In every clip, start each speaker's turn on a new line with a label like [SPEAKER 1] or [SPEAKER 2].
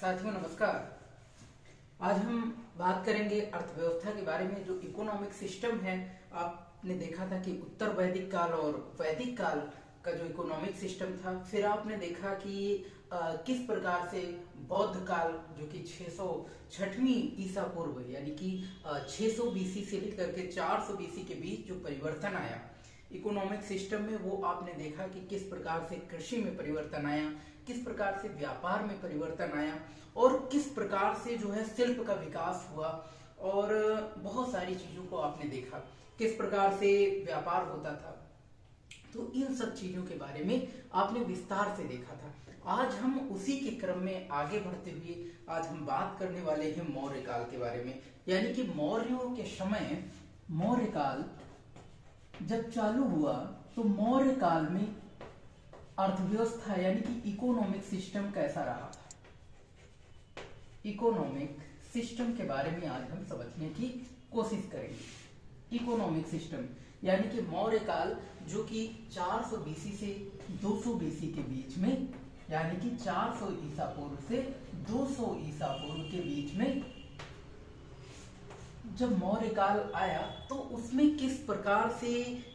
[SPEAKER 1] साथियों नमस्कार। आज हम बात करेंगे अर्थव्यवस्था के बारे में। जो इकोनॉमिक सिस्टम है, आपने देखा था कि उत्तर वैदिक काल और वैदिक काल का जो इकोनॉमिक सिस्टम था, फिर आपने देखा कि किस प्रकार से बौद्ध काल जो कि 606वीं ईसा पूर्व यानी कि 600 बीसी से लेकर के 400 बीसी के बीच जो परिवर्तन आया इकोनॉमिक सिस्टम में, वो आपने देखा कि किस प्रकार से कृषि में परिवर्तन आया, किस प्रकार से व्यापार में परिवर्तन आया और किस प्रकार से जो है शिल्प का विकास हुआ और बहुत सारी चीजों को आपने देखा किस प्रकार से व्यापार होता था। तो इन सब चीजों के बारे में आपने विस्तार से देखा था। आज हम उसी के क्रम में आगे बढ़ते हुए आज हम बात करने वाले हैं मौर्य काल के बारे में। यानी कि मौर्यों के समय मौर्य काल जब चालू हुआ तो मौर्य काल में अर्थव्यवस्था यानी कि इकोनॉमिक सिस्टम कैसा रहा। इकोनॉमिक सिस्टम के बारे में आज हम समझने की कोशिश करेंगे। इकोनॉमिक सिस्टम यानी कि मौर्य काल जो कि 400 बीसी से 200 बीसी के बीच में, यानी कि 400 ईसा पूर्व से 200 ईसा पूर्व के बीच में जब मौर्य काल आया तो उसमें किस प्रकार से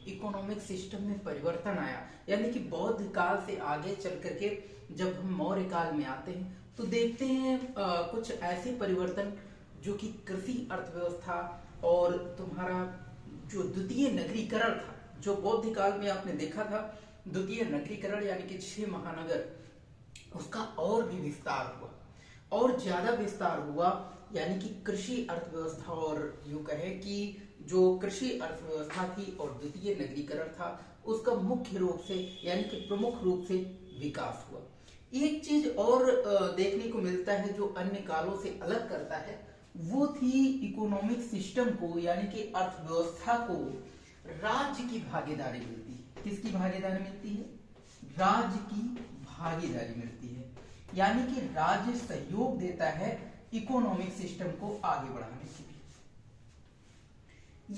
[SPEAKER 1] इकोनॉमिक सिस्टम में परिवर्तन आया। यानी कि बौद्ध काल से आगे चल करके जब हम मौर्य काल में आते हैं तो देखते हैं कुछ ऐसे परिवर्तन जो कि कृषि अर्थव्यवस्था और तुम्हारा जो द्वितीय नगरीकरण था, जो बौद्ध काल में आपने देखा था द्वितीय नगरीकरण यानी कि 6 महानगर, उसका और भी विस्तार हुआ और ज्यादा विस्तार हुआ। यानी कि कृषि अर्थव्यवस्था और यूं कहे कि जो कृषि अर्थव्यवस्था थी और द्वितीय नगरीकरण था, उसका मुख्य रूप से यानी कि प्रमुख रूप से विकास हुआ। एक चीज और देखने को मिलता है जो अन्य कालों से अलग करता है, वो थी इकोनॉमिक सिस्टम को यानी कि अर्थव्यवस्था को राज्य की भागीदारी मिलती है। किसकी भागीदारी मिलती है? राज्य की भागीदारी मिलती है। यानी कि राज्य सहयोग देता है इकोनॉमिक सिस्टम को आगे बढ़ाने के लिए।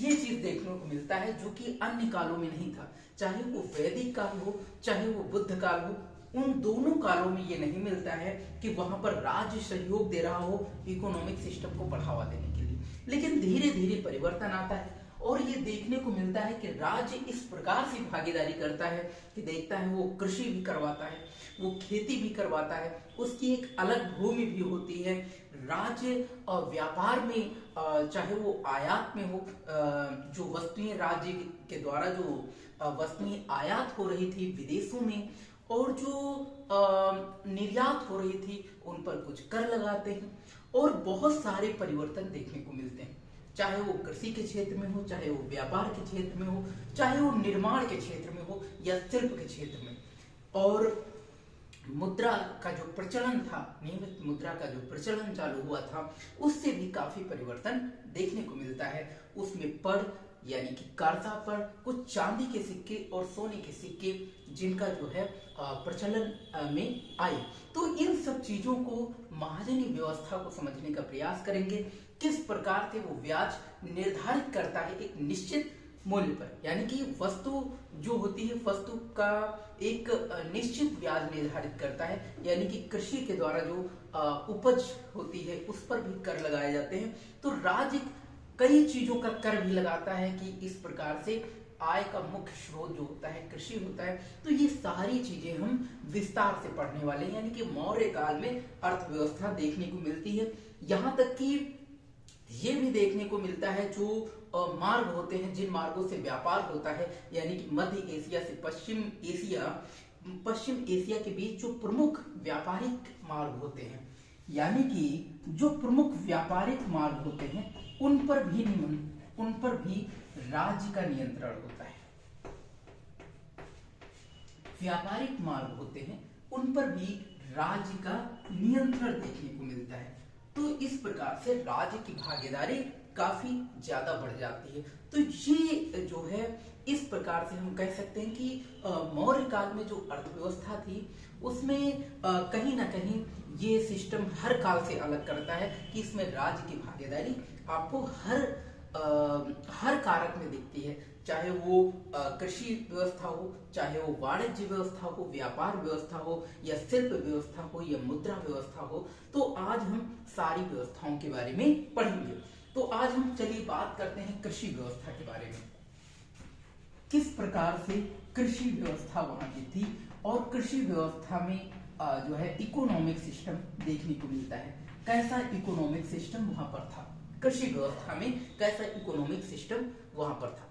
[SPEAKER 1] ये चीज देखने को मिलता है जो कि अन्य कालों में नहीं था। चाहे वो वैदिक काल हो चाहे वो बुद्ध काल हो, उन दोनों कालों में ये नहीं मिलता है कि वहां पर राज्य सहयोग दे रहा हो इकोनॉमिक सिस्टम को बढ़ावा देने के लिए। लेकिन धीरे धीरे परिवर्तन आता है और ये देखने को मिलता है कि राज्य इस प्रकार से भागीदारी करता है कि देखता है वो कृषि भी करवाता है, वो खेती भी करवाता है, उसकी एक अलग भूमि भी होती है। राज्य और व्यापार में चाहे वो आयात में हो, जो वस्तुएं राज्य के द्वारा जो वस्तुएं आयात हो रही थी विदेशों में और जो निर्यात हो रही थी उन पर कुछ कर लगाते हैं और बहुत सारे परिवर्तन देखने को मिलते हैं। चाहे वो कृषि के क्षेत्र में हो, चाहे वो व्यापार के क्षेत्र में हो, चाहे वो निर्माण के क्षेत्र में हो या शिल्प के क्षेत्र में। और मुद्रा का जो प्रचलन था, नियमित मुद्रा का जो प्रचलन चालू हुआ था, उससे भी काफी परिवर्तन देखने को मिलता है। उसमें पड़ यानी कि कर्जा पर कुछ चांदी के सिक्के और सोने के सिक्के जिनका जो है प्रचलन में आए। तो इन सब चीजों को महाजनी व्यवस्था को समझने का प्रयास करेंगे। किस प्रकार से वो ब्याज निर्धारित करता है एक निश्चित मूल्य पर, यानी कि वस्तु जो होती है वस्तु का एक निश्चित ब्याज निर्धारित करता है। यानी कि कृषि के द्वारा जो उपज होती है उस पर भी कर लगाए जाते हैं। तो राज्य कई चीजों का कर भी लगाता है कि इस प्रकार से आय का मुख्य स्रोत जो होता है कृषि होता है। तो ये सारी चीजें हम विस्तार से पढ़ने वाले हैं। यानी कि मौर्य काल में अर्थव्यवस्था देखने को मिलती है। यहाँ तक कि ये भी देखने को मिलता है जो मार्ग होते हैं, जिन मार्गों से व्यापार होता है, यानी कि मध्य एशिया से पश्चिम एशिया के बीच जो प्रमुख व्यापारिक मार्ग होते हैं, यानी कि जो प्रमुख व्यापारिक मार्ग होते हैं उन पर भी राज्य का नियंत्रण होता है। व्यापारिक मार्ग होते हैं उन पर भी राज्य का नियंत्रण देखने को मिलता है। तो इस प्रकार से राज्य की भागीदारी काफी ज्यादा बढ़ जाती है। तो ये जो है इस प्रकार से हम कह सकते हैं कि मौर्य काल में जो अर्थव्यवस्था थी उसमें कहीं ना कहीं ये सिस्टम हर काल से अलग करता है कि इसमें राज्य की भागीदारी आपको हर कारक में दिखती है। चाहे वो कृषि व्यवस्था हो, चाहे वो वाणिज्य व्यवस्था हो, व्यापार व्यवस्था हो, या शिल्प व्यवस्था हो, या मुद्रा व्यवस्था हो, तो आज हम सारी व्यवस्थाओं के बारे में पढ़ेंगे। तो आज हम चलिए बात करते हैं कृषि व्यवस्था के बारे में। किस प्रकार से कृषि व्यवस्था वहां की थी, और कृषि व्यवस्था में जो है इकोनॉमिक सिस्टम देखने को मिलता है। कैसा इकोनॉमिक सिस्टम वहां पर था, कृषि व्यवस्था में कैसा इकोनॉमिक सिस्टम वहां पर था।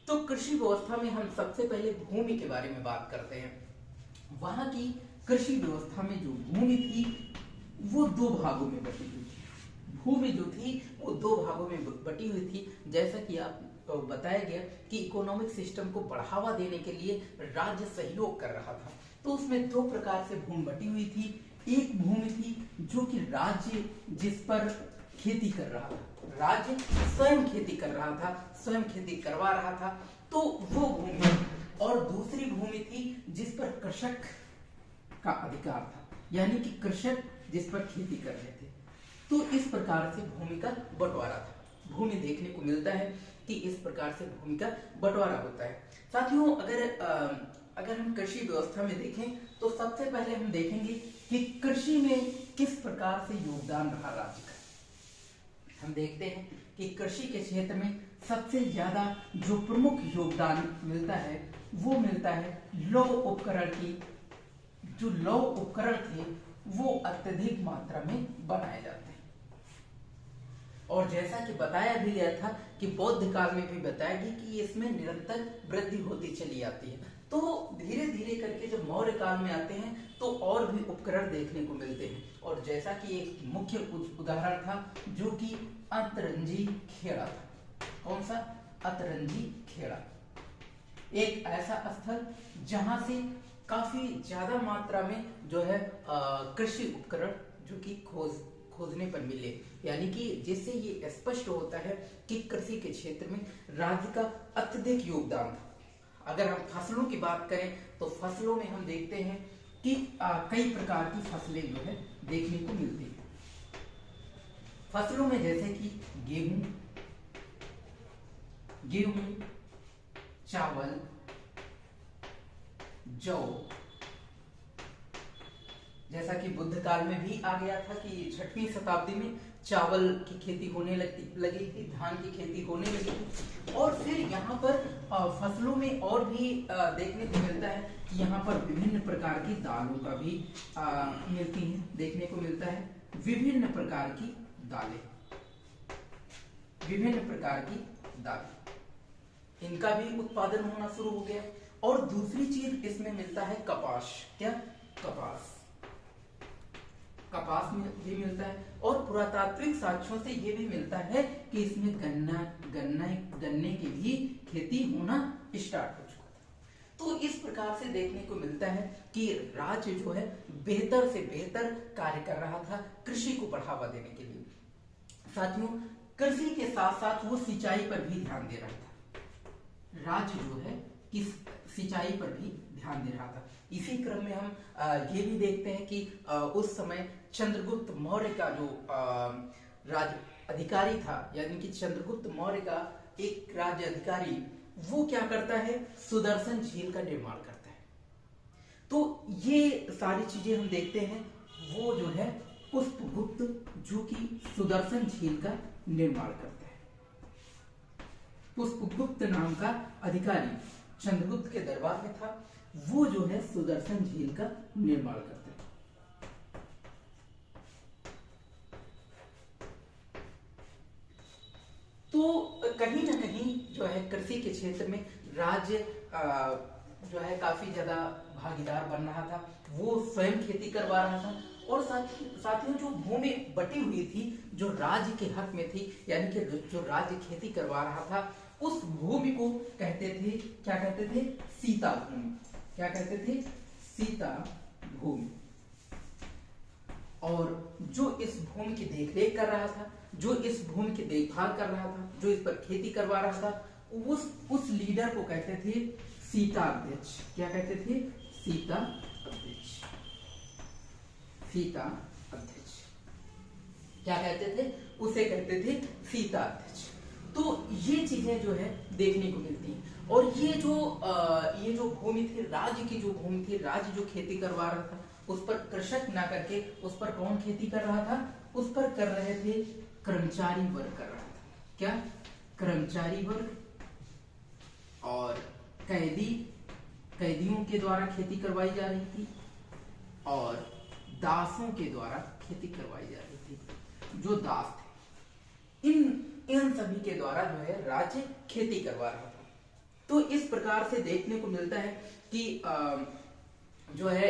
[SPEAKER 1] तो कृषि व्यवस्था में हम सबसे पहले भूमि के बारे में बात करते हैं। वहां की कृषि व्यवस्था में जो भूमि थी वो दो भागों में बटी हुई थी। भूमि जो थी वो दो भागों में बटी हुई थी। जैसा कि आप बताया गया कि इकोनॉमिक सिस्टम को बढ़ावा देने के लिए राज्य सहयोग कर रहा था, तो उसमें दो प्रकार से भूमि बटी हुई थी। एक भूमि थी जो कि राज्य जिस पर खेती कर रहा था, राज्य स्वयं खेती कर रहा था, स्वयं खेती करवा रहा था, तो वो भूमि। और दूसरी भूमि थी जिस पर कृषक का अधिकार था, यानी कि कृषक जिस पर खेती कर रहे थे। तो इस प्रकार से भूमि का बंटवारा था। भूमि देखने को मिलता है कि इस प्रकार से भूमि का बंटवारा होता है। साथियों, अगर हम कृषि व्यवस्था में देखें तो सबसे पहले हम देखेंगे कि कृषि में किस प्रकार से योगदान रहा राज्य का। हम देखते हैं कि कृषि के क्षेत्र में सबसे ज्यादा जो प्रमुख योगदान मिलता है वो मिलता है लौह उपकरण की। जो लौह उपकरण थे वो अत्यधिक मात्रा में बनाए जाते हैं। और जैसा कि बताया भी गया था कि बौद्ध काल में भी बताया गया कि इसमें निरंतर वृद्धि होती चली आती है। तो धीरे धीरे करके जब मौर्य काल में आते हैं तो और भी उपकरण देखने को मिलते हैं। और जैसा कि एक मुख्य उदाहरण था जो कि अतरंजी खेड़ा था। कौन सा? अतरंजी खेड़ा। एक ऐसा स्थल जहां से काफी ज्यादा मात्रा में जो है कृषि उपकरण जो कि खोजने पर मिले, यानी कि जिससे ये स्पष्ट होता है कि कृषि के क्षेत्र में राज्य का अत्यधिक योगदान था। अगर हम फसलों की बात करें तो फसलों में हम देखते हैं कि कई प्रकार की फसलें जो है देखने को मिलती है। फसलों में जैसे कि गेहूं, चावल, जौ, जैसा कि बुद्ध काल में भी आ गया था कि 6वीं शताब्दी में चावल की खेती होने लगी थी, धान की खेती होने लगी थी। और फिर यहाँ पर फसलों में और भी देखने को मिलता है कि यहाँ पर विभिन्न प्रकार की दालों का भी मिलती है, देखने को मिलता है। विभिन्न प्रकार की दालें, विभिन्न प्रकार की दालें, इनका भी उत्पादन होना शुरू हो गया। और दूसरी चीज इसमें मिलता है कपास। क्या? कपास भी मिलता है। और पुरातात्विक साक्ष्यों से यह भी मिलता है कि इसमें गन्ने की भी खेती होना स्टार्ट हो चुका था। तो इस प्रकार से देखने को मिलता है कि राज्य जो है बेहतर से बेहतर कार्य कर रहा था कृषि को बढ़ावा देने के लिए। साथियों, कृषि के साथ साथ वो सिंचाई पर भी ध्यान दे रहा था। राज्य जो है कि सिंचाई पर भी ध्यान दे रहा था। इसी क्रम में हम ये भी देखते हैं कि उस समय चंद्रगुप्त मौर्य का जो राज्य अधिकारी था, यानी कि चंद्रगुप्त मौर्य का एक राज्य अधिकारी, वो क्या करता है? सुदर्शन झील का निर्माण करता है। तो ये सारी चीजें हम देखते हैं। वो जो है पुष्पगुप्त जो कि सुदर्शन झील का निर्माण करता है। पुष्पगुप्त नाम का अधिकारी चंद्रगुप्त के दरबार में था, वो जो है सुदर्शन झील का निर्माण करता है। तो कहीं ना कहीं जो है कृषि के क्षेत्र में राज्य जो है काफी ज्यादा भागीदार बन रहा था। वो स्वयं खेती करवा रहा था। और साथियों, जो भूमि बटी हुई थी जो राज्य के हक में थी, यानी कि जो राज्य खेती करवा रहा था, उस भूमि को कहते थे, क्या कहते थे? सीता भूमि। क्या कहते थे? सीता भूमि। और जो इस भूमि की देखरेख कर रहा था, जो इस भूमि की देखभाल कर रहा था, जो इस पर खेती करवा रहा था, उस लीडर को कहते थे सीता अध्यक्ष। क्या कहते थे? सीता अध्यक्ष। सीता अध्यक्ष क्या कहते थे? उसे कहते थे सीता अध्यक्ष। तो ये चीजें जो है देखने को मिलती हैं। और ये जो भूमि थी, राज्य की जो भूमि थी, राज्य जो खेती करवा रहा था, उस पर कृषक ना करके उस पर कौन खेती कर रहा था? उस पर कर रहे थे कर्मचारी वर्ग कर रहा था। क्या? कर्मचारी वर्ग और कैदियों के द्वारा खेती करवाई जा रही थी और दासों के द्वारा खेती करवाई जा रही थी। जो दास थे, इन सभी के द्वारा जो है राज्य खेती करवा रहा था। तो इस प्रकार से देखने को मिलता है कि जो है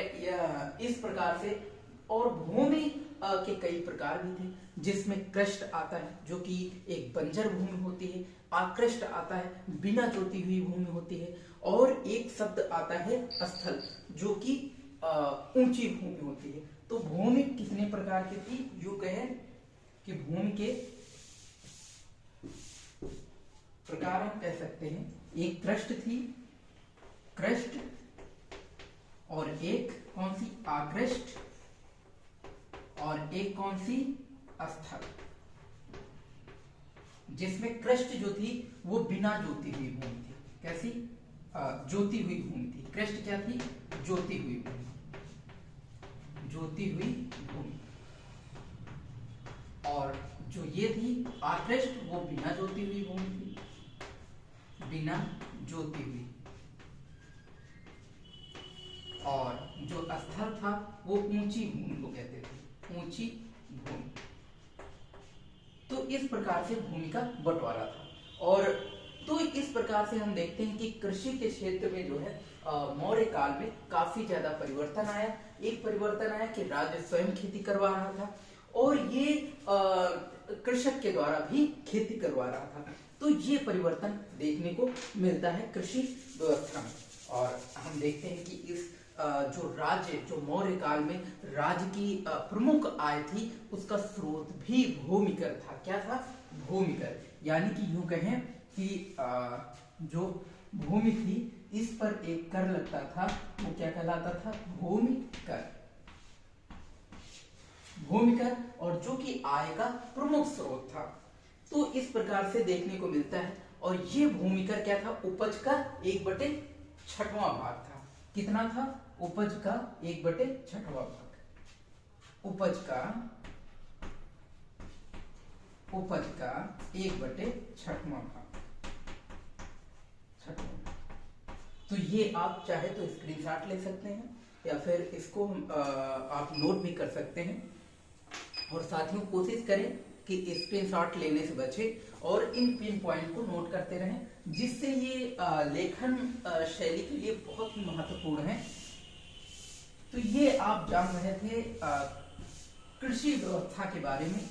[SPEAKER 1] इस प्रकार से, और भूमि के कई प्रकार भी थे, जिसमें कृष्ट आता है जो कि एक बंजर भूमि होती है, आकृष्ट आता है बिना जोती हुई भूमि होती है, और एक शब्द आता है स्थल जो कि ऊंची भूमि होती है। तो भूमि कितने प्रकार की थी? जो कहे कि भूमि के प्रकार हम कह सकते हैं, एक कृष्ट थी, कृष्ट, और एक कौन सी? आकृष्ट, और एक कौन सी? स्थल, जिसमें कृष्ट जो थी वो बिना जोती हुई भूमि थी। कैसी? जोती हुई भूमि थी। कृष्ट क्या थी? जोती हुई भूमि, जोती हुई भूमि। और जो ये थी आकृष्ट, वो बिना जोती हुई भूमि थी, बिना जोती हुई। और जो स्थल था वो ऊंची भूमि को कहते थे, ऊंची भूमि। तो इस प्रकार से भूमि का बंटवारा था। और तो इस प्रकार से हम देखते हैं कि कृषि के क्षेत्र में जो है मौर्य काल में काफी ज्यादा परिवर्तन आया। एक परिवर्तन आया कि राज्य स्वयं खेती करवा रहा था, और ये कृषक के द्वारा भी खेती करवा रहा था। तो ये परिवर्तन देखने को मिलता है कृषि व्यवस्था में। और हम देखते हैं कि इस जो मौर्य काल में राज्य की प्रमुख आय थी, उसका स्रोत भी भूमिकर था। क्या था? भूमिकर। यानी कि यूं कहें कि जो भूमि थी, इस पर एक कर लगता था, वो क्या कहलाता था? भूमिकर। भूमिकर, और जो कि आय का प्रमुख स्रोत था। तो इस प्रकार से देखने को मिलता है। और ये भूमिकर क्या था? उपज का 1/6 भाग था। कितना था? उपज का 1/6 भाग। उपज का 1/6 भाग। तो ये आप चाहे तो स्क्रीनशॉट ले सकते हैं, या फिर इसको आप नोट भी कर सकते हैं। और साथियों, कोशिश करें कि स्क्रीनशॉट लेने से बचें और इन पिन पॉइंट को नोट करते रहें, जिससे ये लेखन शैली के लिए बहुत ही महत्वपूर्ण है। तो ये आप जान रहे थे कृषि व्यवस्था के बारे में।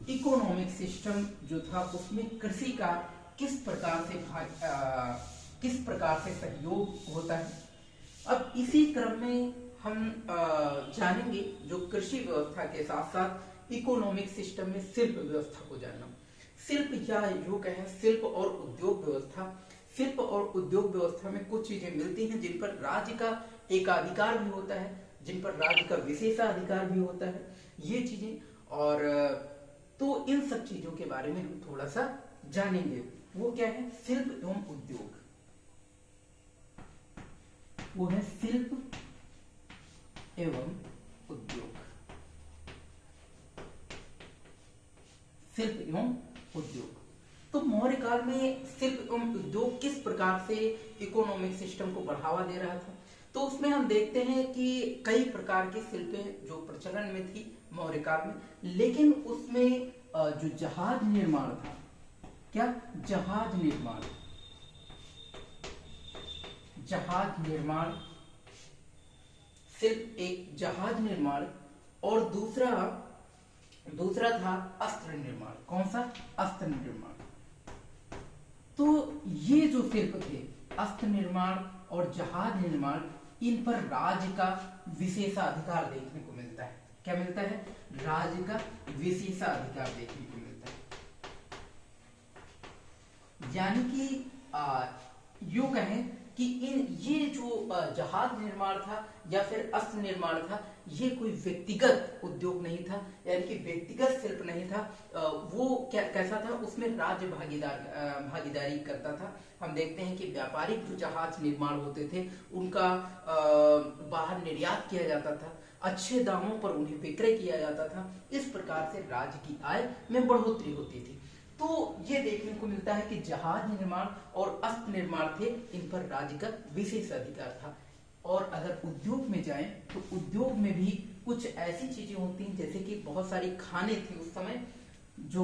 [SPEAKER 1] इकोनॉमिक सिस्टम जो था, उसमें कृषि का किस प्रकार से सहयोग होता है। अब इसी क्रम में हम जानेंगे जो कृषि व्यवस्था के साथ साथ इकोनॉमिक सिस्टम में शिल्प व्यवस्था को जानना। शिल्प या यूं कहें शिल्प और उद्योग व्यवस्था। शिल्प और उद्योग व्यवस्था में कुछ चीजें मिलती हैं जिन पर राज्य का एकाधिकार भी होता है, जिन पर राज्य का विशेषाधिकार भी होता है, ये चीजें। और तो इन सब चीजों के बारे में हम थोड़ा सा जानेंगे। वो क्या है? शिल्प एवं उद्योग। वो है शिल्प एवं उद्योग। शिल्प एवं उद्योग। तो मौर्य काल में शिल्प एवं उद्योग किस प्रकार से इकोनॉमिक सिस्टम को बढ़ावा दे रहा था, तो उसमें हम देखते हैं कि कई प्रकार की शिल्पें जो प्रचलन में थी मौर्य काल में। लेकिन उसमें जो जहाज निर्माण था, क्या? जहाज निर्माण। जहाज निर्माण शिल्प एक जहाज निर्माण, और दूसरा था अस्त्र निर्माण। कौन सा? अस्त्र निर्माण। तो ये जो शिल्प थे, अस्त्र निर्माण और जहाज निर्माण, इन पर राज्य का विशेषाधिकार देखने को मिलता है। क्या मिलता है? राज्य का विशेषाधिकार देखने को मिलता है। यानी कि यूं कहें कि ये जो जहाज निर्माण था या फिर अस्त्र निर्माण था, ये कोई व्यक्तिगत उद्योग नहीं था, यानी कि व्यक्तिगत शिल्प नहीं था। वो कैसा था, उसमें राज्य भागीदारी करता था। हम देखते हैं कि व्यापारिक जो जहाज निर्माण होते थे उनका बाहर निर्यात किया जाता था, अच्छे दामों पर उन्हें विक्रय किया जाता था। इस प्रकार से राज्य की आय में बढ़ोतरी होती थी। तो ये देखने को मिलता है कि जहाज निर्माण और अस्त्र निर्माण थे, इन पर राज्य का विशेष अधिकार था। और अगर उद्योग में जाएं तो उद्योग में भी कुछ ऐसी चीजें होती हैं, जैसे कि बहुत सारी खानें थी उस समय, जो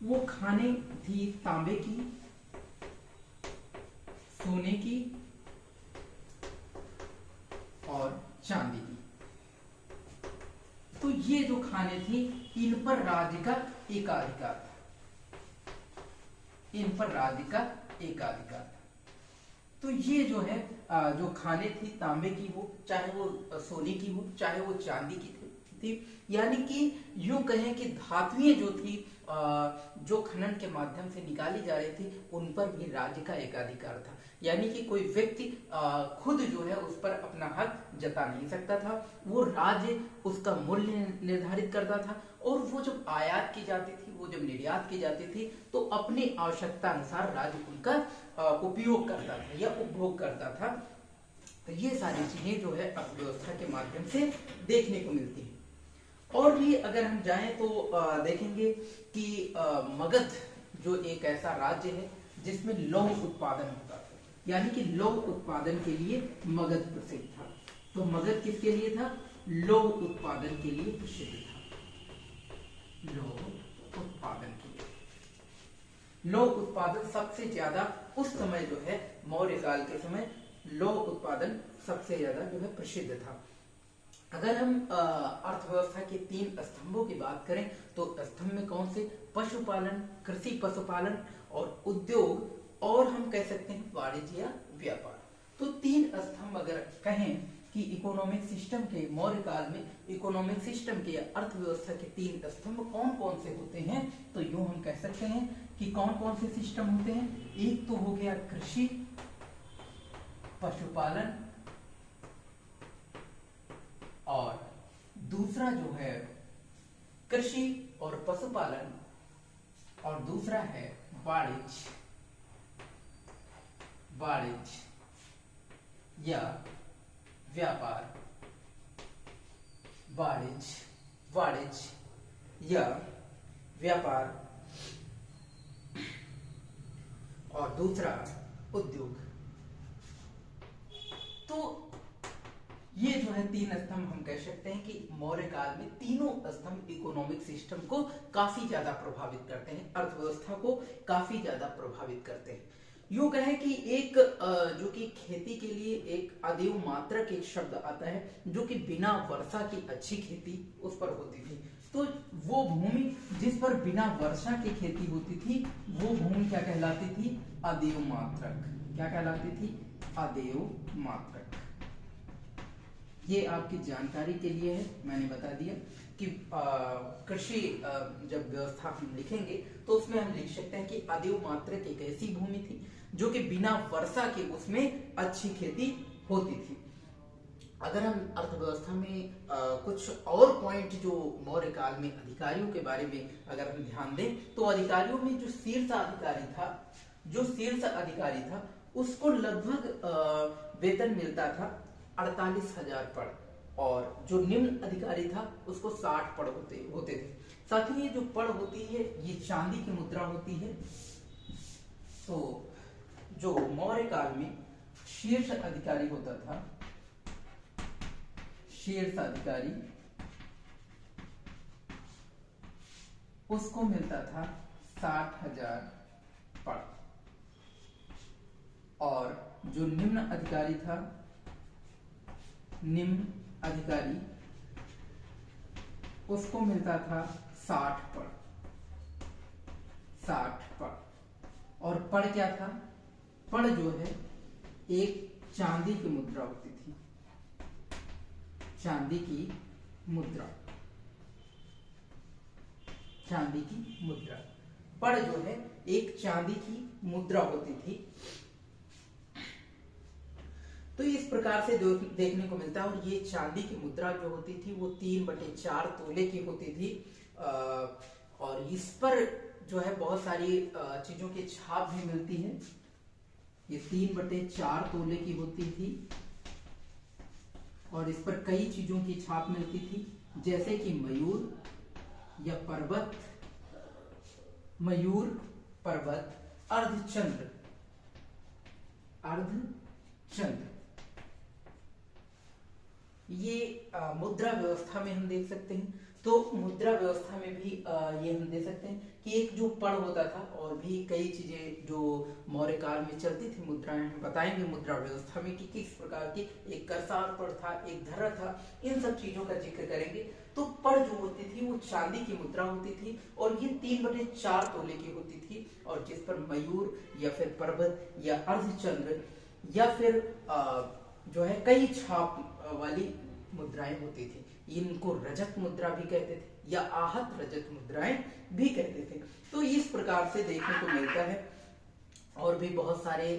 [SPEAKER 1] वो खानें थी तांबे की, सोने की और चांदी की। तो ये जो खाने थी, इन पर राज्य का एकाधिकार था, इन पर राज्य का एकाधिकार था। तो ये जो है जो खाने थी तांबे की हो, चाहे वो सोने की हो, चाहे वो चांदी की थी, यानी कि यूं कहें कि धातुएं जो थी जो खनन के माध्यम से निकाली जा रही थी, उन पर भी राज्य का एकाधिकार था। यानी कि कोई व्यक्ति खुद जो है उस पर अपना हक जता नहीं सकता था, वो राज्य उसका मूल्य निर्धारित करता था। और वो जब आयात की जाती थी, वो जब निर्यात की जाती थी, तो अपनी आवश्यकता अनुसार राज्य उनका उपयोग करता था या उपभोग करता था। तो ये सारी चीजें जो है अर्थव्यवस्था के माध्यम से देखने को मिलती है। और भी अगर हम जाएं तो देखेंगे कि मगध जो एक ऐसा राज्य है जिसमें लौह उत्पादन होता था, यानी कि लौह उत्पादन के लिए मगध प्रसिद्ध था। तो मगध किसके लिए था? लौह उत्पादन के लिए प्रसिद्ध था, लौह उत्पादन के लिए। लौह उत्पादन सबसे ज्यादा उस समय जो है मौर्य काल के समय लौह उत्पादन सबसे ज्यादा जो है प्रसिद्ध था। अगर हम अर्थव्यवस्था के 3 स्तंभों की बात करें तो स्तंभ में कौन से? पशुपालन, कृषि पशुपालन और उद्योग, और हम कह सकते हैं वाणिज्य या व्यापार। तो 3 स्तंभ अगर कहें कि इकोनॉमिक सिस्टम के, मौर्य काल में इकोनॉमिक सिस्टम के, अर्थव्यवस्था के 3 स्तंभ कौन कौन से होते हैं, तो यूं हम कह सकते हैं कि कौन कौन से सिस्टम होते हैं। एक तो हो गया कृषि पशुपालन, और दूसरा जो है कृषि और पशुपालन, और दूसरा है वाणिज्य या व्यापार, वाणिज्य या व्यापार, और दूसरा उद्योग। तो ये जो है 3 स्तंभ हम कह सकते हैं कि मौर्य काल में तीनों स्तंभ इकोनॉमिक सिस्टम को काफी ज्यादा प्रभावित करते हैं, अर्थव्यवस्था को काफी ज्यादा प्रभावित करते हैं। यूं कहें कि एक जो कि खेती के लिए एक अदेव मात्रक एक शब्द आता है, जो कि बिना वर्षा की अच्छी खेती उस पर होती थी। तो वो भूमि जिस पर बिना वर्षा की खेती होती थी, वो भूमि क्या कहलाती थी? अदेव मात्रक। क्या कहलाती थी? अदेव मात्रक। ये आपकी जानकारी के लिए है, मैंने बता दिया कि कृषि जब व्यवस्था हम लिखेंगे तो उसमें हम लिख सकते हैं कि अदेव मात्रक एक ऐसी भूमि थी जो कि बिना वर्षा के उसमें अच्छी खेती होती थी। अगर हम अर्थव्यवस्था में कुछ और पॉइंट जो मौर्य काल में अधिकारियों के बारे में अगर हम ध्यान दें, तो अधिकारियों में जो शीर्ष अधिकारी था उसको लगभग वेतन मिलता था 48,000 पड़, और जो निम्न अधिकारी था उसको 60 पड़ होते थे। साथ ही ये जो पड़ होती है ये चांदी की मुद्रा होती है। तो जो मौर्य काल में शीर्ष अधिकारी होता था, शीर्ष अधिकारी, उसको मिलता था 60,000 पड़, और जो निम्न अधिकारी था, निम्न अधिकारी, उसको मिलता था 60 पड़, 60 पड़। और पड़ क्या था? पड़ जो है एक चांदी की मुद्रा होती थी, चांदी की मुद्रा, चांदी की मुद्रा। पड़ जो है एक चांदी की मुद्रा होती थी। तो इस प्रकार से देखने को मिलता है। और ये चांदी की मुद्रा जो होती थी वो 3/4 तोले की होती थी। और इस पर जो है बहुत सारी चीजों की छाप भी मिलती है। ये 3/4 तोले की होती थी और इस पर कई चीजों की छाप मिलती थी, जैसे कि मयूर या पर्वत, मयूर, पर्वत, अर्धचंद्र, अर्धचंद्र। ये मुद्रा व्यवस्था में हम देख सकते हैं। तो मुद्रा व्यवस्था में भी ये हम देख सकते हैं कि एक जो पड़ होता था, और भी कई चीजें जो मौर्य काल में चलती थी मुद्राएं, हम बताएंगे मुद्रा व्यवस्था में कि किस प्रकार की। एक करसार पड़ था, एक धरा था, इन सब चीजों का जिक्र करेंगे। तो पड़ जो होती थी वो चांदी की मुद्रा होती थी और ये 3/4 तोले की होती थी, और जिस पर मयूर या फिर पर्वत या अर्धचंद्र या फिर जो है कई छाप वाली मुद्राएं होती थी। इनको रजत मुद्रा भी कहते थे या आहत रजत मुद्राएं भी कहते थे। तो इस प्रकार से देखने को मिलता है। और भी बहुत सारे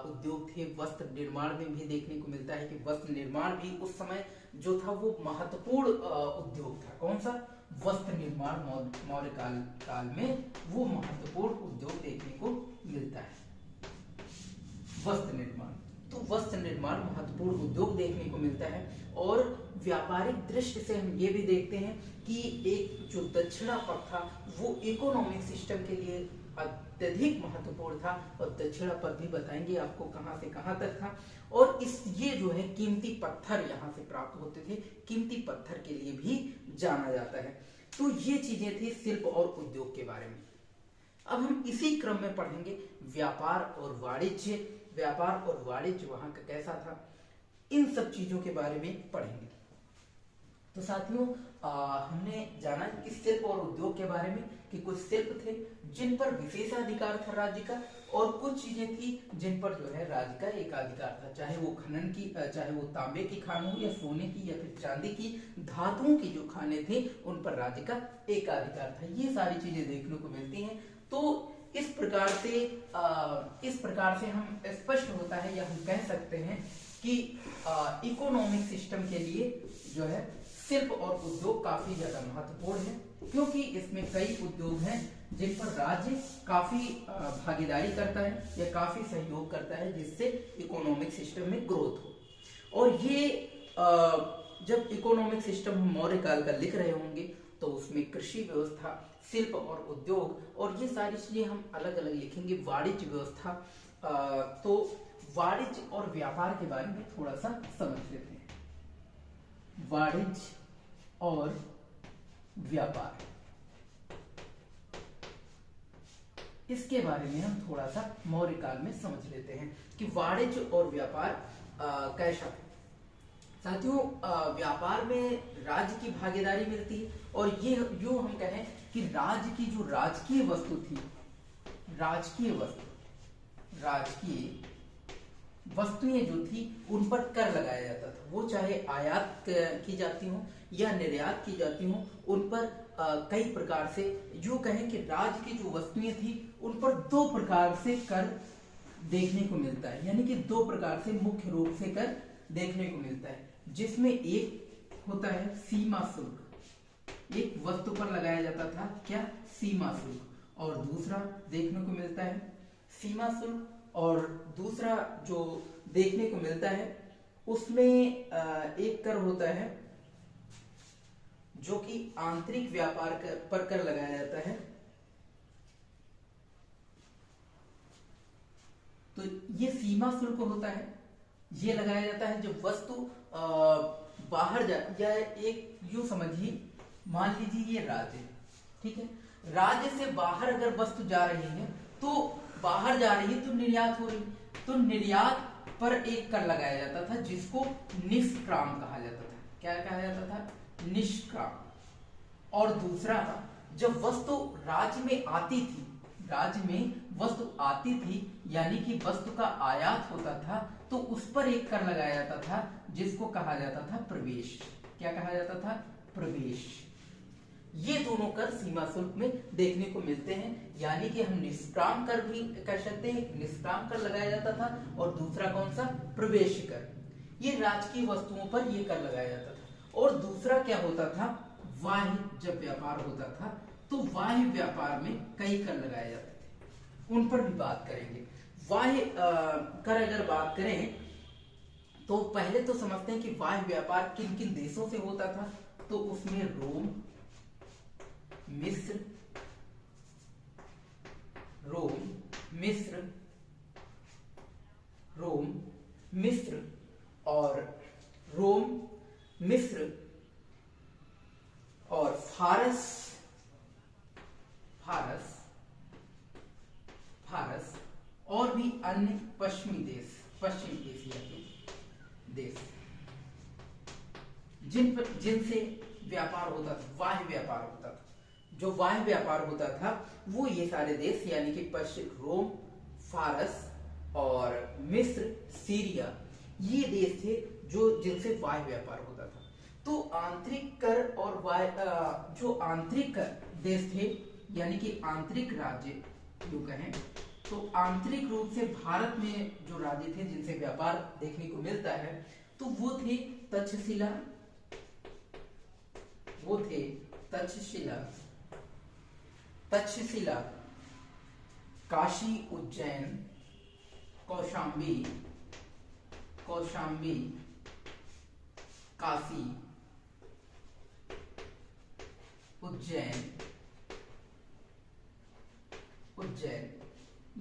[SPEAKER 1] उद्योग थे। वस्त्र निर्माण में भी देखने को मिलता है कि वस्त्र निर्माण भी उस समय जो था वो महत्वपूर्ण उद्योग था। कौन सा? वस्त्र निर्माण मौर्य काल में वो महत्वपूर्ण उद्योग देखने को मिलता है, वस्त्र निर्माण। तो वस्त्र निर्माण महत्वपूर्ण उद्योग देखने को मिलता है। और व्यापारिक दृष्टि से हम ये भी देखते हैं कि एक जो दक्षिणा पथ था वो इकोनॉमिक सिस्टम के लिए अत्यधिक महत्वपूर्ण था, और दक्षिणा पथ भी बताएंगे आपको कहां से कहां तक था। और ये जो है कीमती पत्थर यहाँ से प्राप्त होते थे, कीमती पत्थर के लिए भी जाना जाता है। तो ये चीजें थी शिल्प और उद्योग के बारे में। अब हम इसी क्रम में पढ़ेंगे व्यापार और वाणिज्य। व्यापार और वाणिज्य वहां का कैसा था, इन सब चीजों के बारे में पढ़ेंगे। तो साथियों हमने जाना कि शिल्प और उद्योग के बारे में कि कुछ शिल्प थे जिन पर विशेषाधिकार था राज्य का, और कुछ चीजें थी जिन पर जो है राज्य का एकाधिकार था, चाहे वो खनन की, चाहे वो तांबे की खान हो या सोने की या फिर चांदी की, धातुओं की जो खाने थे उन पर राज्य का एकाधिकार था। ये सारी चीजें देखने को मिलती हैं। तो इस प्रकार से हम स्पष्ट होता है या हम कह सकते हैं कि इकोनॉमिक सिस्टम के लिए जो है शिल्प और उद्योग काफी ज्यादा महत्वपूर्ण है, क्योंकि इसमें कई उद्योग हैं जिन पर राज्य काफी भागीदारी करता है या काफी सहयोग करता है, जिससे इकोनॉमिक सिस्टम में ग्रोथ हो। और ये जब इकोनॉमिक सिस्टम हम मौर्य काल का लिख रहे होंगे तो उसमें कृषि व्यवस्था, शिल्प और उद्योग और ये सारी चीजें हम अलग अलग लिखेंगे। वाणिज्य व्यवस्था, तो वाणिज्य और व्यापार के बारे में थोड़ा सा समझ लेते हैं। वाणिज्य और व्यापार, इसके बारे में हम थोड़ा सा मौर्य काल में समझ लेते हैं कि वाणिज्य और व्यापार कैसा था। साथियों व्यापार में राज्य की भागीदारी मिलती है, और ये यूं हम कहें कि राज्य की जो राजकीय वस्तु थी, राजकीय वस्तुएं जो थी उन पर कर लगाया जाता था। वो चाहे आयात की जाती हो या निर्यात की जाती हो, उन पर कई प्रकार से यूं कहें कि राज्य की जो वस्तुएं थी उन पर 2 प्रकार से कर देखने को मिलता है, यानी कि 2 प्रकार से मुख्य रूप से कर देखने को मिलता है, जिसमें एक होता है सीमा शुल्क। एक वस्तु पर लगाया जाता था क्या? सीमा शुल्क। और दूसरा देखने को मिलता है सीमा शुल्क, और दूसरा जो देखने को मिलता है उसमें एक कर होता है जो कि आंतरिक व्यापार पर कर लगाया जाता है। तो ये सीमा शुल्क होता है, ये लगाया जाता है जब वस्तु बाहर जा, या एक यूं समझिए, मान लीजिए ये राज्य है, ठीक है, राज्य से बाहर अगर वस्तु जा रही है तो बाहर जा रही है तो निर्यात हो रही, तो निर्यात पर एक कर लगाया जाता था जिसको निष्क्राम कहा जाता था। क्या कहा जाता था? निष्क्राम। और दूसरा, जब वस्तु राज्य में आती थी, राज्य में वस्तु आती थी यानी कि वस्तु का आयात होता था, तो उस पर एक कर लगाया जाता था जिसको कहा जाता था प्रवेश। क्या कहा जाता था? प्रवेश। ये दोनों कर सीमा शुल्क में देखने को मिलते हैं, यानी कि हम निष्क्राम कर भी कह सकते हैं, निष्क्राम कर लगाया जाता था, और दूसरा कौन सा? प्रवेश कर। ये राजकीय वस्तुओं पर ये कर लगाया जाता था। और दूसरा क्या होता था, बाह्य जब व्यापार होता था तो बाह्य व्यापार में कई कर लगाए जाते थे, उन पर भी बात करेंगे। बाह्य कर अगर बात करें तो पहले तो समझते हैं कि बाह्य व्यापार किन किन देशों से होता था। तो उसमें रोम, मिस्र, और फारस और भी अन्य पश्चिमी एशिया के देश जिनसे व्यापार होता था, बाह्य व्यापार होता था। जो बाह्य व्यापार होता था वो ये सारे देश यानी कि पश्चिम रोम, फारस और मिस्र, सीरिया, ये देश थे जो जिनसे बाह्य व्यापार होता था। तो आंतरिक कर और जो आंतरिक देश थे यानी कि आंतरिक राज्य जो कहें तो आंतरिक रूप से भारत में जो राज्य थे जिनसे व्यापार देखने को मिलता है तो वो थे तक्षशिला, काशी, उज्जैन, कौशाम्बी, काशी, उज्जैन,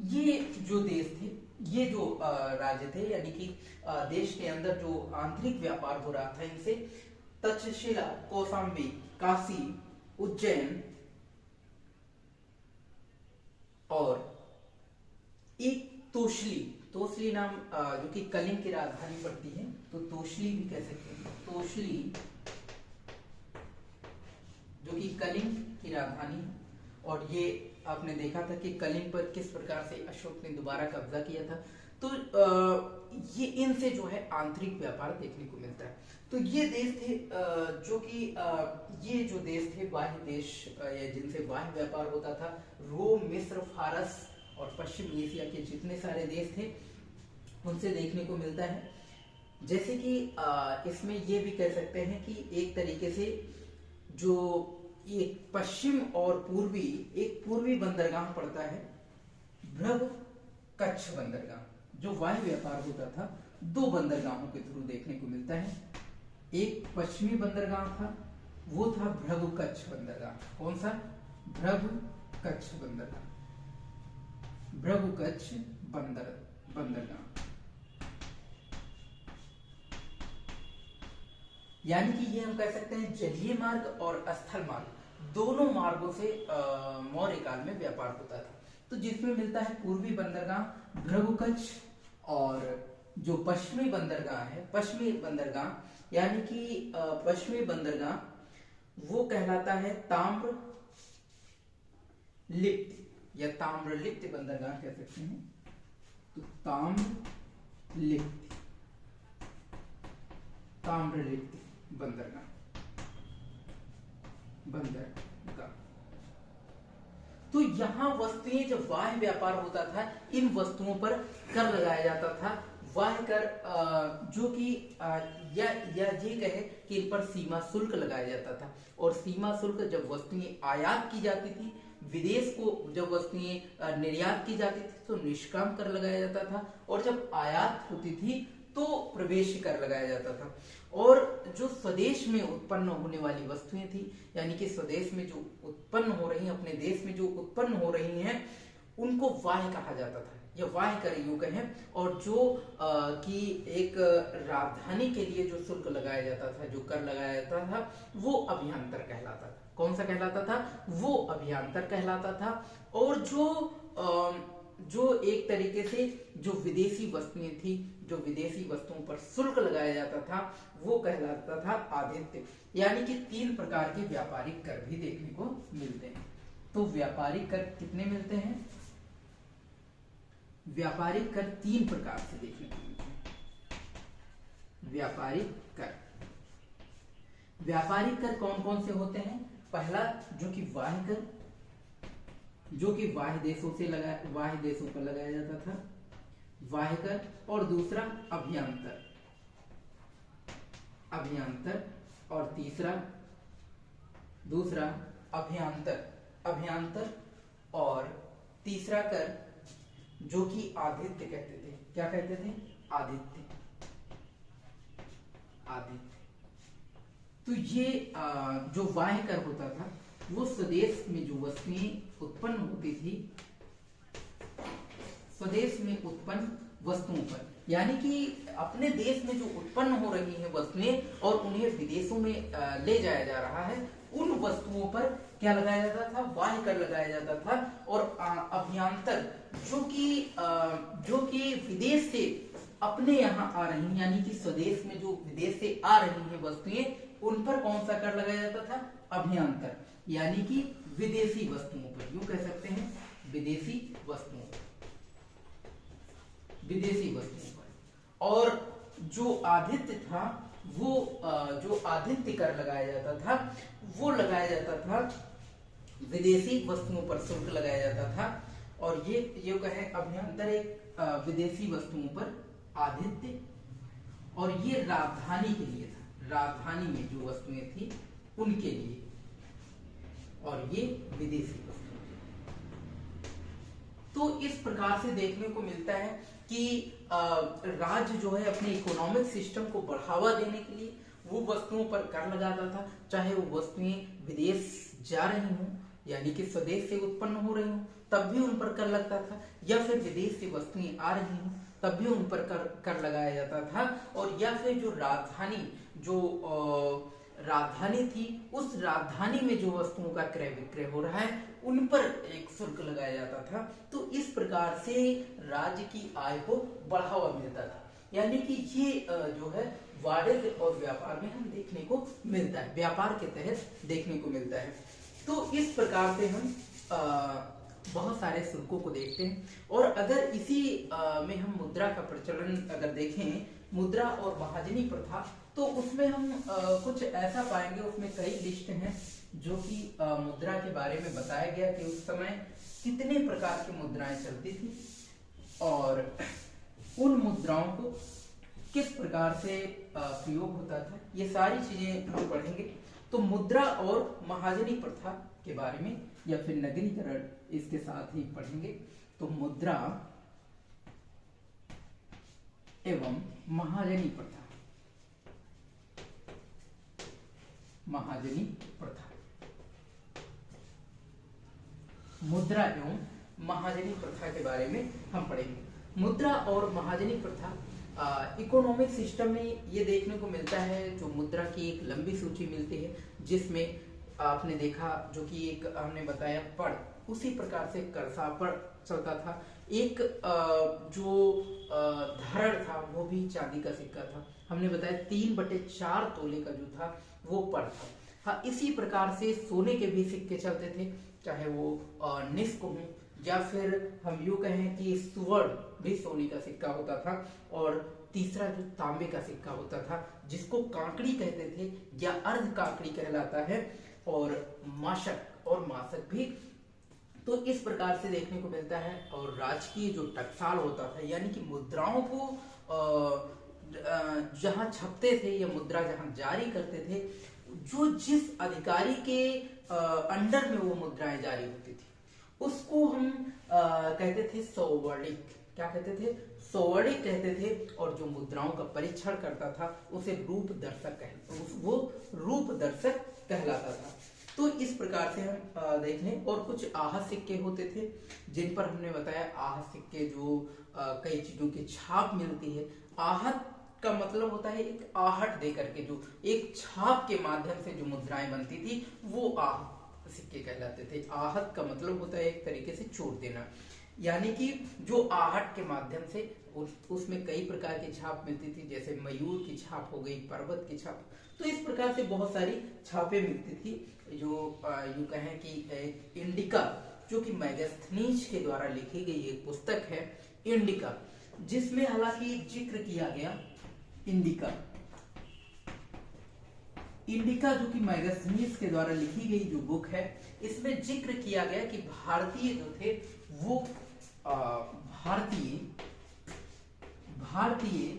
[SPEAKER 1] ये जो देश थे, ये जो राज्य थे यानी कि देश के अंदर जो आंतरिक व्यापार हो रहा था इनसे तक्षशिला, कौशाम्बी, काशी, उज्जैन और एक तोशली नाम जो कि कलिंग की राजधानी पड़ती है, तो तोशली भी कह सकते हैं, तोशली जो कि कलिंग की राजधानी है। और ये आपने देखा था कि कलिंग पर किस प्रकार से अशोक ने दोबारा कब्जा किया था। तो ये इनसे जो है आंतरिक व्यापार देखने को मिलता है। तो ये देश थे जो कि ये जो देश थे बाह्य देश या जिनसे बाह्य व्यापार होता था, रोम, मिस्र, फारस और पश्चिम एशिया के जितने सारे देश थे उनसे देखने को मिलता है। जैसे कि इसमें ये भी कह सकते हैं कि एक तरीके से जो एक पश्चिम और पूर्वी बंदरगाह पड़ता है, भ्रग कच्छ बंदरगाह। जो वायु व्यापार होता था दो बंदरगाहों के थ्रू देखने को मिलता है। एक पश्चिमी बंदरगाह था, वो था भ्रगु कच्छ बंदरगाह। कौन सा? भ्रगु कच्छ बंदरगाह, भ्रगु कच्छ बंदरगाह। यानी कि ये हम कह सकते हैं जलीय मार्ग और स्थल मार्ग दोनों मार्गों से मौर्य काल में व्यापार होता था। तो जिसमें मिलता है पूर्वी बंदरगाह भृगु कच्छ, और जो पश्चिमी बंदरगाह है, पश्चिमी बंदरगाह यानी कि पश्चिमी बंदरगाह वो कहलाता है ताम्र लिप्त या ताम्रलिप्त बंदरगाह कह सकते हैं। तो ताम्रलिप्त बंदरगाह। तो यहां वस्तुएं जब वाह्य व्यापार होता था इन वस्तुओं पर कर लगाया जाता था। वाह्य कर जो कि या ये कहे कि इन पर सीमा शुल्क लगाया जाता था। और सीमा शुल्क जब वस्तुएं आयात की जाती थी, विदेश को जब वस्तुएं निर्यात की जाती थी तो निष्काम कर लगाया जाता था, और जब आयात होती थी तो प्रवेश कर लगाया जाता था। और जो स्वदेश में उत्पन्न होने वाली वस्तुएं थी, यानी कि स्वदेश में जो उत्पन्न हो रही हैं, अपने देश में जो उत्पन्न हो रही हैं, उनको वाह्य कहा जाता था या वाह्य कर युग है। और जो कि एक राजधानी के लिए जो शुल्क लगाया जाता था, जो कर लगाया जाता था, वो अभियांतर कहलाता था। कौन सा कहलाता था? वो अभियांतर कहलाता था। और जो एक तरीके से जो विदेशी वस्तुएं थी, जो विदेशी वस्तुओं पर शुल्क लगाया जाता था, वो कहलाता था आदित्य। यानी कि 3 प्रकार के व्यापारिक कर भी देखने को मिलते हैं। तो व्यापारिक कर कितने मिलते हैं? व्यापारिक कर 3 प्रकार से देखने को मिलते हैं। व्यापारिक कर कौन कौन से होते हैं? पहला जो कि वाह्य कर, जो कि वाह्य देशों पर लगाया जाता था, वाह्य कर। और दूसरा अभ्यंतर, अभियांतर, और दूसरा अभियांतर, और तीसरा कर जो कि आदित्य कहते थे। क्या कहते थे? आदित्य। तो ये जो बाह्य कर होता था वो स्वदेश में जो वस्तुएं उत्पन्न होती थी, स्वदेश में उत्पन्न वस्तुओं पर, यानी कि अपने देश में जो उत्पन्न हो रही हैं वस्तुएं और उन्हें विदेशों में ले जाया जा रहा है, उन वस्तुओं पर क्या लगाया जाता था? बाह्य कर लगाया जाता था। और अभ्यंतर जो कि विदेश से अपने यहाँ आ रही हैं, यानी कि स्वदेश में जो विदेश से आ रही हैं वस्तुएं, उन पर कौन सा कर लगाया जाता था? अभ्यंतर, यानी कि विदेशी वस्तुओं पर, यूं कह सकते हैं विदेशी वस्तुओं पर। और जो आदित्य था वो जो आदित्य कर लगाया जाता था वो लगाया जाता था विदेशी वस्तुओं पर, शुल्क लगाया जाता था। और ये कहे अभ्यंतर एक विदेशी वस्तुओं पर आदित्य, और ये राजधानी के लिए था, राजधानी में जो वस्तुएं थी उनके लिए, और ये विदेशी वस्तुएं। तो इस प्रकार से देखने को मिलता है कि राज्य जो है अपने इकोनॉमिक सिस्टम को बढ़ावा देने के लिए वो वस्तुओं पर कर लगाता था, चाहे वो वस्तुएं विदेश जा रही हों, यानी कि स्वदेश से उत्पन्न हो रही हों, तब भी उन पर कर लगता था, या फिर विदेश से वस्तुएं आ रही हों तब भी उन पर कर लगाया जाता था। और या फिर जो राजधानी थी, उस राजधानी में जो वस्तुओं का क्रय विक्रय हो रहा है उन पर एक शुल्क लगाया जाता था। तो इस प्रकार से राज्य की आय को बढ़ावा मिलता था, यानी कि ये जो है वाणिज्य और व्यापार में हम देखने को मिलता है, व्यापार के तहत देखने को मिलता है। तो इस प्रकार से हम बहुत सारे शुल्कों को देखते हैं। और अगर इसी में हम मुद्रा का प्रचलन अगर देखें, मुद्रा और महाजनी प्रथा, तो उसमें हम कुछ ऐसा पाएंगे, उसमें कई लिस्ट हैं जो कि मुद्रा के बारे में बताया गया कि उस समय कितने प्रकार की मुद्राएं चलती थी और उन मुद्राओं को किस प्रकार से प्रयोग होता था, ये सारी चीजें हम पढ़ेंगे। तो मुद्रा और महाजनी प्रथा के बारे में या फिर नगरीकरण इसके साथ ही पढ़ेंगे। तो मुद्रा एवं महाजनी प्रथा, महाजनी प्रथा, मुद्रा एवं महाजनी प्रथा के बारे में हम पढ़ेंगे। मुद्रा और महाजनी प्रथा इकोनॉमिक सिस्टम में ये देखने को मिलता है, जो मुद्रा की एक लंबी सूची मिलती है जिसमें आपने देखा जो कि एक हमने बताया पड़, उसी प्रकार से करसा पड़ चलता था। एक जो धड़ था वो भी चांदी का सिक्का था, हमने बताया 3/4 तोले का जो था वो पड़ था। हाँ, इसी प्रकार से सोने के भी सिक्के चलते थे, चाहे वो निस्क हो या फिर हम यूं कहें कि सुवर्ण भी सोने का सिक्का होता था। और तीसरा जो तांबे का सिक्का होता था जिसको कांकड़ी कहते थे या अर्ध कांकड़ी कहलाता है, और मासक भी। तो इस प्रकार से देखने को मिलता है। और राजकीय जो टकसाल होता था, यानी कि मुद्राओं को जहां छपते थे या मुद्रा जहां जारी करते थे, जो जिस अधिकारी के अंडर में वो मुद्राएं जारी होती थी उसको हम कहते थे सौवर्णिक। क्या कहते थे? सौवर्णिक कहते थे। और जो मुद्राओं का परीक्षण करता था उसे रूप दर्शक कहलाता था। तो इस प्रकार से हम देख लें। और कुछ आहत सिक्के होते थे जिन पर हमने बताया आहत सिक्के जो कई चीजों की छाप मिलती है। आहत का मतलब होता है एक आहट दे करके, जो एक छाप के माध्यम से जो मुद्राएं बनती थी वो आहत सिक्के कहलाते थे। आहत का मतलब होता है एक तरीके से चोट देना, यानी कि जो आहट के माध्यम से उसमें कई प्रकार की छाप मिलती थी, जैसे मयूर की छाप हो गई, पर्वत की छाप। तो इस प्रकार से बहुत सारी छापें मिलती थी। जो यूं कहें कि इंडिका, जो कि मैगस्थनीज के द्वारा लिखी गई एक पुस्तक है इंडिका, जिसमें हालांकि जिक्र किया गया इंडिका जो कि मैगस्थनीज के द्वारा लिखी गई जो बुक है, इसमें जिक्र किया गया कि भारतीय जो थे वो भारतीय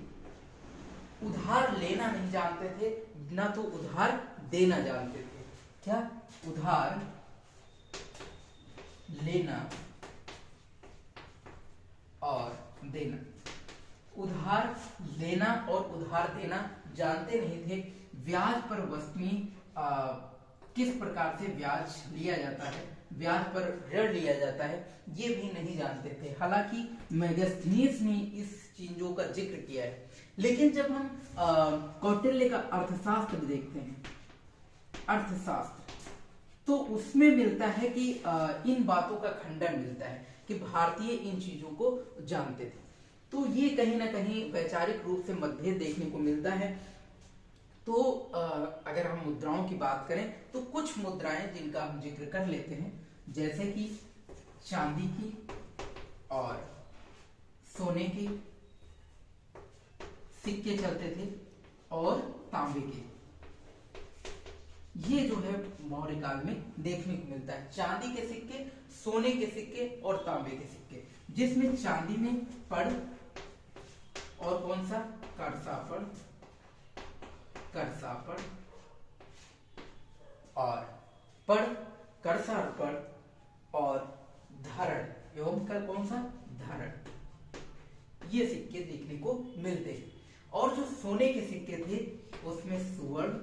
[SPEAKER 1] उधार लेना नहीं जानते थे, ना तो उधार देना जानते थे। क्या? उधार लेना और देना। उधार लेना और उधार देना जानते नहीं थे। ब्याज पर वस्तुएं किस प्रकार से ब्याज लिया जाता है, ब्याज पर ऋण लिया जाता है, ये भी नहीं जानते थे। हालांकि मेगास्थनीज ने इस चीजों का जिक्र किया है, लेकिन जब हम कौटिल्य का अर्थशास्त्र देखते हैं, अर्थशास्त्र, तो उसमें मिलता है कि इन बातों का खंडन मिलता है कि भारतीय इन चीजों को जानते थे। तो ये कहीं ना कहीं वैचारिक रूप से मतभेद देखने को मिलता है। तो अगर हम मुद्राओं की बात करें तो कुछ मुद्राएं जिनका हम जिक्र कर लेते हैं, जैसे कि चांदी की और सोने के सिक्के चलते थे और तांबे के, ये जो है मौर्य काल में देखने को मिलता है। चांदी के सिक्के, सोने के सिक्के और तांबे के सिक्के, जिसमें चांदी में पड़ और कौन सा करसापड़, करसापड़ और पड़, करसापड़ और धरण एवं कर कौन सा धरण, ये सिक्के देखने को मिलते हैं। और जो सोने के सिक्के थे उसमें सुवर्ण,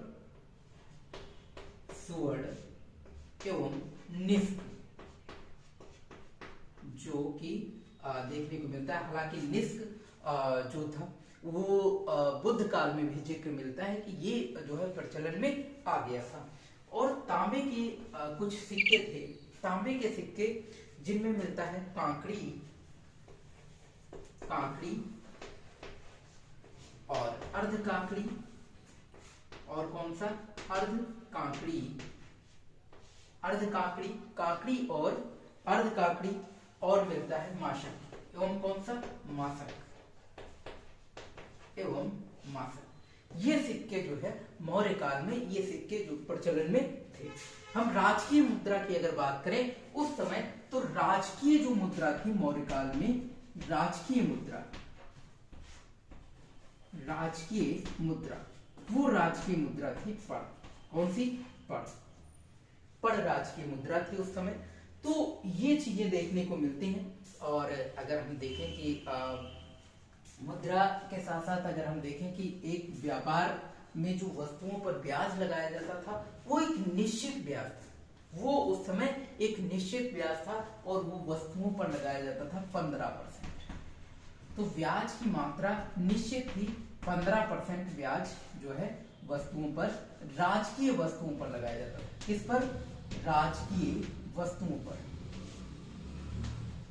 [SPEAKER 1] सुवर्ण एवं निष्क जो कि देखने को मिलता है। हालांकि निष्क जो था वो बुद्ध काल में भी जिक्र मिलता है कि ये जो है प्रचलन में आ गया था। और तांबे के कुछ सिक्के थे, तांबे के सिक्के जिनमें मिलता है कांकड़ी, कांकड़ी और अर्ध कांकड़ी और कौन सा अर्ध कांकड़ी, अर्ध कांकड़ी, कांकड़ी और अर्ध कांकड़ी, और मिलता है माशक एवं कौन सा मासक एवं मासक। ये सिक्के जो है मौर्य काल में ये सिक्के जो प्रचलन में थे। हम राजकीय मुद्रा की अगर बात करें उस समय, तो राजकीय जो मुद्रा थी मौर्य काल में, राजकीय मुद्रा, राजकीय मुद्रा, वो राजकीय मुद्रा थी पड़। कौन सी? पड़। पड़ राजकीय मुद्रा थी उस समय। तो ये चीजें देखने को मिलती हैं। और अगर हम देखें कि मुद्रा के साथ साथ अगर हम देखें कि एक व्यापार में जो वस्तुओं पर ब्याज लगाया जाता था वो एक निश्चित ब्याज था, वो उस समय एक निश्चित ब्याज था और वो वस्तुओं पर लगाया जाता था 15%। तो ब्याज की मात्रा निश्चित थी, 15% ब्याज जो है वस्तुओं पर, राजकीय वस्तुओं पर लगाया जाता था। किस पर? राजकीय वस्तुओं पर,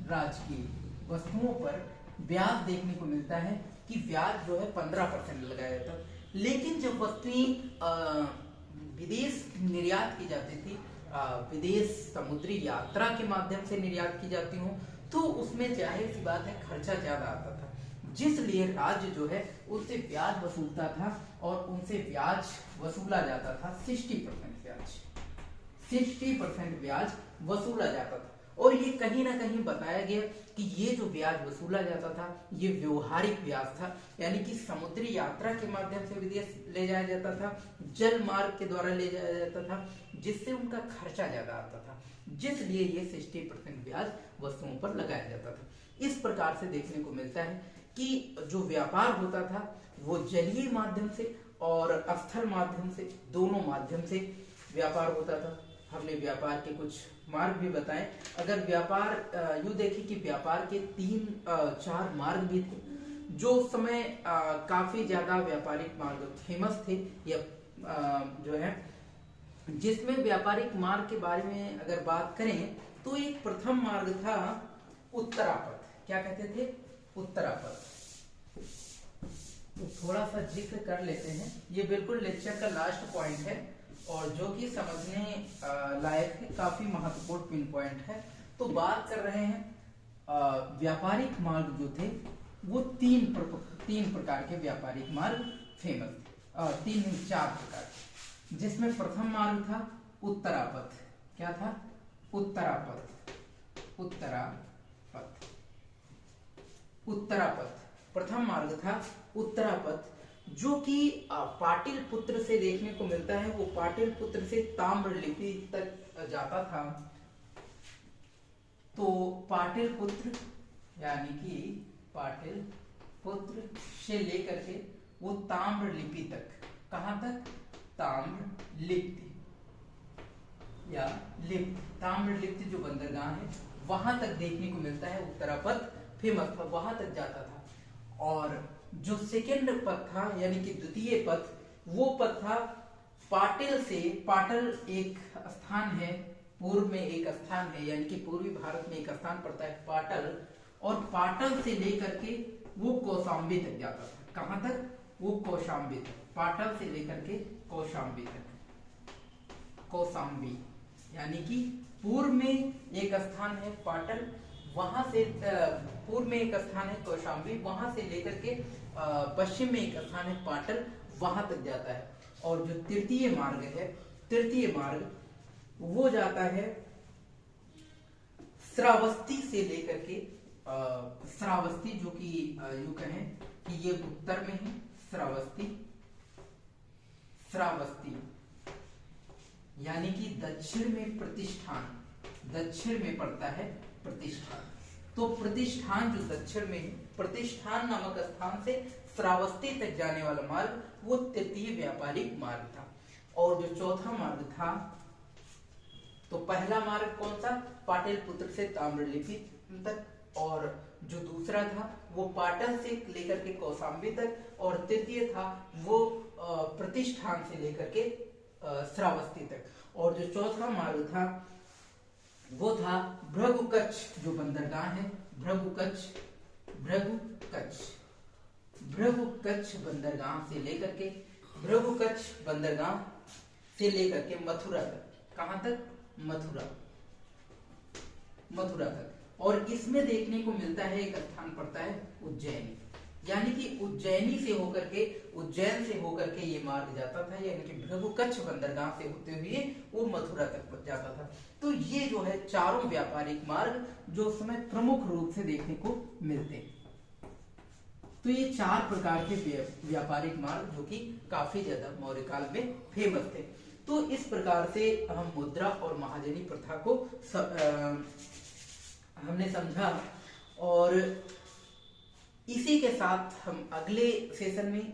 [SPEAKER 1] राजकीय वस्तुओं पर ब्याज देखने को मिलता है कि ब्याज जो है 15% लगाया जाता है। लेकिन जब वस्तुएं विदेश निर्यात की जाती थी, विदेश समुद्री यात्रा के माध्यम से निर्यात की जाती हो, तो उसमें जाहिर सी बात है खर्चा ज्यादा आता था, जिसलिए राज्य जो है उनसे ब्याज वसूलता था और उनसे ब्याज वसूला जाता था 60% ब्याज, 60% ब्याज वसूला जाता था। और ये कहीं ना कहीं बताया गया कि ये जो ब्याज वसूला जाता था ये व्यवहारिक ब्याज था, यानी कि समुद्री यात्रा के माध्यम से विदेश ले जाया जाता था, जल मार्ग के द्वारा ले जाया जाता था, जिससे उनका खर्चा ज्यादा आता था, जिसलिए ये 60% ब्याज वस्तुओं पर लगाया जाता था। इस प्रकार से देखने को मिलता है कि जो व्यापार होता था वो जलीय माध्यम से और स्थल माध्यम से, दोनों माध्यम से व्यापार होता था। हमने व्यापार के कुछ मार्ग भी बताए। अगर व्यापार यूं देखें कि व्यापार के 3-4 मार्ग भी थे जो उस समय काफी ज्यादा व्यापारिक मार्ग फेमस थे, या जो है जिसमें व्यापारिक मार्ग के बारे में अगर बात करें तो एक प्रथम मार्ग था उत्तरापथ। क्या कहते थे? उत्तरापथ। तो थोड़ा सा जिक्र कर लेते हैं, ये बिल्कुल लेक्चर का लास्ट पॉइंट है और जो कि समझने लायक है, काफी महत्वपूर्ण पिन पॉइंट है। तो बात कर रहे हैं व्यापारिक मार्ग जो थे वो तीन प्रकार के व्यापारिक मार्ग फेमस थे, 4 प्रकार, जिसमें प्रथम मार्ग था उत्तरापथ। क्या था? उत्तरापथ, उत्तरापथ, उत्तरापथ प्रथम मार्ग था उत्तरापथ। जो कि पाटलिपुत्र से देखने को मिलता है, वो पाटलिपुत्र से ताम्र लिपि तक जाता था। तो पाटलिपुत्र यानी कि पाटलिपुत्र से लेकर के वो ताम्र लिपि तक, कहां तक? ताम्र लिप्ति या लिप्त, ताम्र लिप्ति जो बंदरगाह है वहां तक देखने को मिलता है। उत्तरापथ फेमस था, वहां तक जाता था। और जो सेकेंड पथ था यानी कि द्वितीय पथ, वो पथ था पाटिल से, पाटल एक स्थान है, पूर्व में एक स्थान है, यानी कि पूर्वी भारत में एक स्थान पड़ता है पाटल, और पाटल से लेकर के वो कौशाम्बी तक जाता था। कहां तक? वो कौशाम्बी तक, पाटल से लेकर के कौशाम्बी तक। कौशाम्बी यानी कि पूर्व में एक स्थान है पाटल, वहां से पूर्व में एक स्थान है कौशाम्बी, वहां से लेकर के पश्चिम में एक स्थान है पाटल, वहां तक जाता है। और जो तृतीय मार्ग है, तृतीय मार्ग वो जाता है श्रावस्ती से लेकर के, श्रावस्ती जो कि यूं कहें कि ये उत्तर में है, श्रावस्ती, श्रावस्ती यानी कि दक्षिण में प्रतिष्ठान, दक्षिण में पड़ता है प्रतिष्ठान। तो प्रतिष्ठान जो दक्षिण में है, प्रतिष्ठान नामक स्थान से श्रावस्ती तक जाने वाला मार्ग वो तृतीय व्यापारिक मार्ग था। और जो चौथा मार्ग था, तो पहला मार्ग कौन सा? पाटलिपुत्र से ताम्रलिप्ति तक, और जो दूसरा था वो पाटल से लेकर के कौशाम्बी तक, और तृतीय था वो प्रतिष्ठान से लेकर के श्रावस्ती तक। और जो चौथा मार्ग था वो था भृगुकच्छ जो बंदरगाह है, भृगुकच्छ, भृगुकच्छ, भृगुकच्छ बंदरगाह से लेकर के, भृगुकच्छ बंदरगाह से लेकर के मथुरा तक। कहां तक? मथुरा, मथुरा तक। और इसमें देखने को मिलता है एक स्थान पड़ता है उज्जैन, यानी कि उज्जैनी से होकर के, उज्जैन से होकर के ये मार्ग जाता था, यानी कि भृगुकच्छ बंदरगाह से होते हुए वो मथुरा तक जाता था। तो ये जो है चारों व्यापारिक मार्ग जो उस समय प्रमुख रूप से देखने को मिलते हैं। तो ये चार प्रकार के व्यापारिक मार्ग जो कि काफी ज्यादा मौर्य काल में फेमस थे। तो इस प्रकार से हम मुद्रा और महाजनी प्रथा को हमने समझा, और इसी के साथ हम अगले सेशन में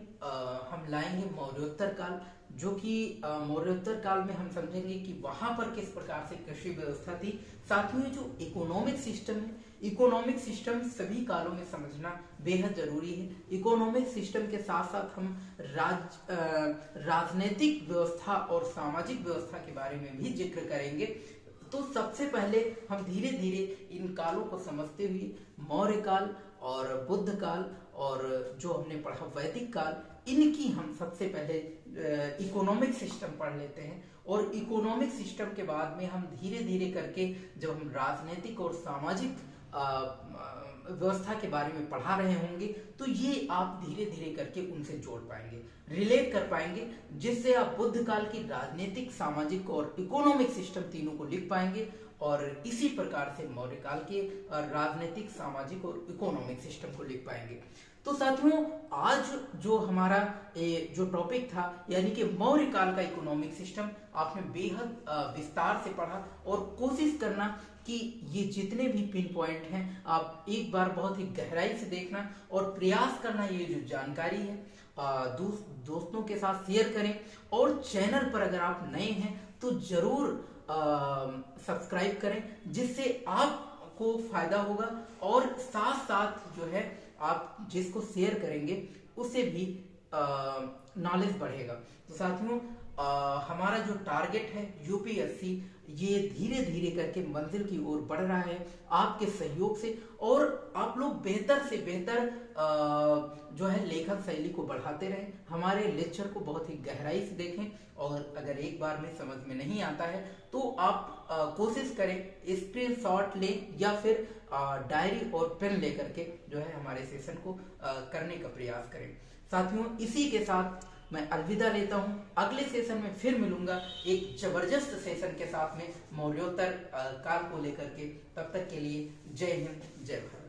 [SPEAKER 1] हम लाएंगे मौर्योत्तर काल, जो कि मौर्योत्तर काल में हम समझेंगे कि वहां पर किस प्रकार से कृषि व्यवस्था थी। साथ ही जो इकोनॉमिक सिस्टम है, इकोनॉमिक सिस्टम सभी कालों में समझना बेहद जरूरी है। इकोनॉमिक सिस्टम के साथ साथ हम राजनीतिक व्यवस्था और सामाजिक व्यवस्था के बारे में भी जिक्र करेंगे। तो सबसे पहले हम धीरे धीरे इन कालों को समझते हुए मौर्य काल और बुद्ध काल और जो हमने पढ़ा वैदिक काल, इनकी हम सबसे पहले इकोनॉमिक सिस्टम पढ़ लेते हैं, और इकोनॉमिक सिस्टम के बाद में हम धीरे धीरे करके जब हम राजनीतिक और सामाजिक व्यवस्था के बारे में पढ़ा रहे होंगे तो ये आप धीरे धीरे करके उनसे जोड़ पाएंगे, रिलेट कर पाएंगे, जिससे आप बुद्ध काल की राजनीतिक, सामाजिक और इकोनॉमिक सिस्टम तीनों को लिख पाएंगे, और इसी प्रकार से मौर्य काल के राजनीतिक, सामाजिक और इकोनॉमिक सिस्टम को लिख पाएंगे। तो साथियों, आज जो हमारा जो टॉपिक था यानी कि मौर्य काल का इकोनॉमिक सिस्टम, आपने बेहद विस्तार से पढ़ा, और कोशिश करना कि ये जितने भी पिन पॉइंट हैं आप एक बार बहुत ही गहराई से देखना, और प्रयास करना ये जो जानकारी है दोस्तों के साथ शेयर करें, और चैनल पर अगर आप नए हैं तो जरूर सब्सक्राइब करें, जिससे आपको फायदा होगा, और साथ साथ जो है आप जिसको शेयर करेंगे उससे भी नॉलेज बढ़ेगा। तो साथियों, हमारा जो टारगेट है यूपीएससी, ये धीरे धीरे करके मंजिल की ओर बढ़ रहा है आपके सहयोग से, और आप लोग बेहतर से बेहतर जो है लेखन शैली को बढ़ाते रहें, हमारे लेक्चर को बहुत ही गहराई से देखें, और अगर एक बार में समझ में नहीं आता है तो आप कोशिश करें स्क्रीनशॉट लें, या फिर डायरी और पेन लेकर के जो है हमारे सेशन को करने का प्रयास करें। साथियों, इसी के साथ मैं अलविदा लेता हूं। अगले सेशन में फिर मिलूंगा एक जबरदस्त सेशन के साथ में मौर्योत्तर काल को लेकर के। तब तक के लिए जय हिंद, जय भारत।